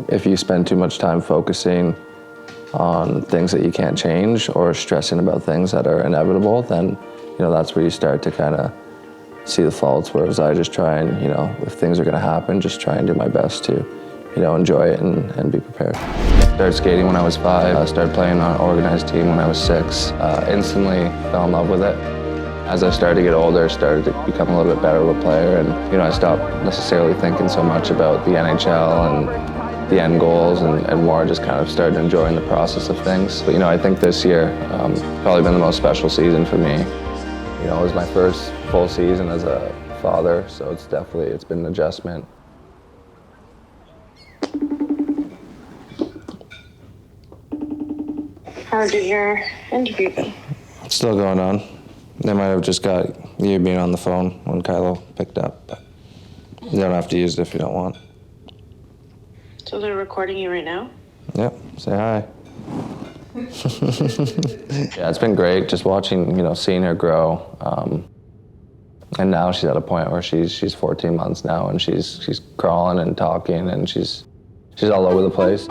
if you spend too much time focusing on things that you can't change or stressing about things that are inevitable, then that's where you start to kind of see the faults. Whereas I just try and if things are going to happen, just try and do my best to enjoy it and be prepared. Started skating when I was 5. I started playing on an organized team when I was 6. Instantly fell in love with it. As I started to get older, I started to become a little bit better of a player, and I stopped necessarily thinking so much about the NHL and the end goals, and more just kind of started enjoying the process of things. But I think this year probably been the most special season for me. It was my first full season as a father, so it's been an adjustment. How did your interview go? It's still going on. They might have just got you being on the phone when Kylo picked up, but you don't have to use it if you don't want. So they're recording you right now? Yep, say hi. Yeah, it's been great just watching, seeing her grow. And now she's at a point where she's 14 months now, and she's crawling and talking, and she's all over the place.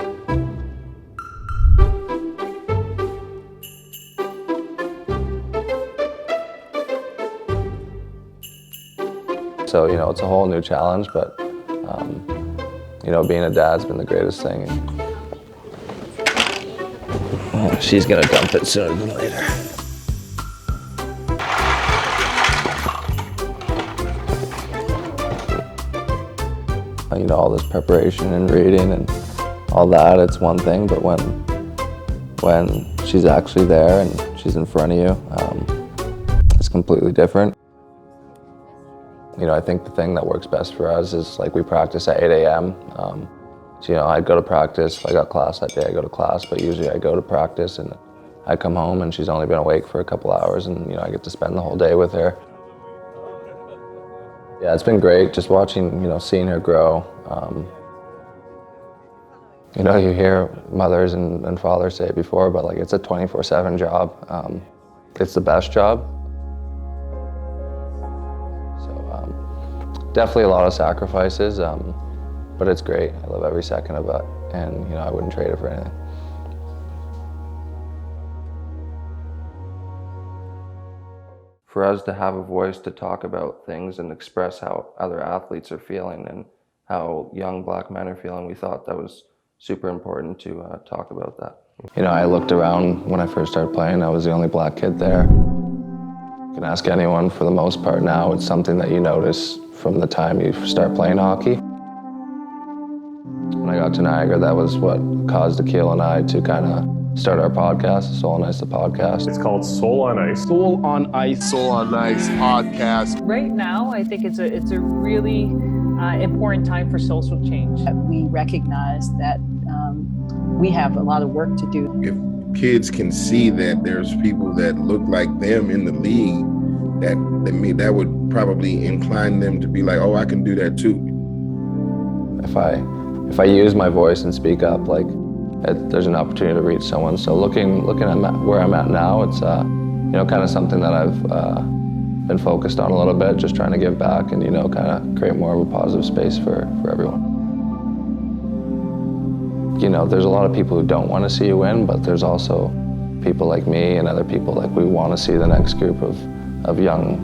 So, it's a whole new challenge, but, being a dad's been the greatest thing. She's gonna dump it sooner than later. All this preparation and reading and all that, it's one thing, but when she's actually there and she's in front of you, it's completely different. I think the thing that works best for us is we practice at 8 a.m. So, I'd go to practice. If I got class that day, I go to class, but usually I go to practice and I come home and she's only been awake for a couple hours, and I get to spend the whole day with her. Yeah, it's been great just watching, seeing her grow. You hear mothers and fathers say it before, but it's a 24/7 job. It's the best job. Definitely a lot of sacrifices, but it's great. I love every second of it, and I wouldn't trade it for anything. For us to have a voice to talk about things and express how other athletes are feeling and how young Black men are feeling, we thought that was super important to talk about that. I looked around when I first started playing. I was the only Black kid there. You can ask anyone. For the most part now, it's something that you notice from the time you start playing hockey. When I got to Niagara, that was what caused Akil and I to kind of start our podcast, Soul on Ice, the podcast. It's called Soul on Ice. Soul on Ice. Soul on Ice podcast. Right now, I think it's a really important time for social change. We recognize that we have a lot of work to do. If kids can see that there's people that look like them in the league, that would probably incline them to be like, oh, I can do that too. If I use my voice and speak up, there's an opportunity to reach someone. So looking at where I'm at now, it's kind of something that I've been focused on a little bit, just trying to give back and kind of create more of a positive space for everyone. There's a lot of people who don't want to see you win, but there's also people like me and other people we want to see the next group of young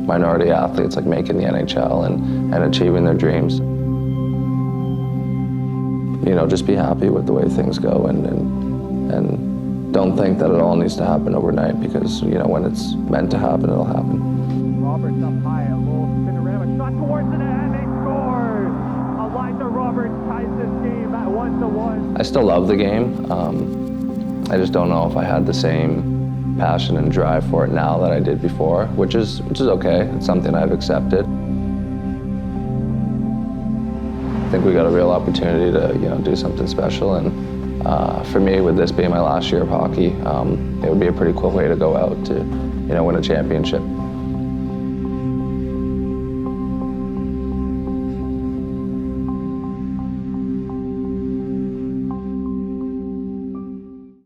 minority athletes making the NHL and achieving their dreams. Just be happy with the way things go and don't think that it all needs to happen overnight, because when it's meant to happen, it'll happen. Roberts up high, a little spinorama shot towards the net, and they score! Elijah Roberts ties this game at 1-1. I still love the game. I just don't know if I had the same passion and drive for it now that I did before, which is okay. It's something I've accepted. I think we got a real opportunity to do something special, and for me, with this being my last year of hockey, it would be a pretty cool way to go out to win a championship.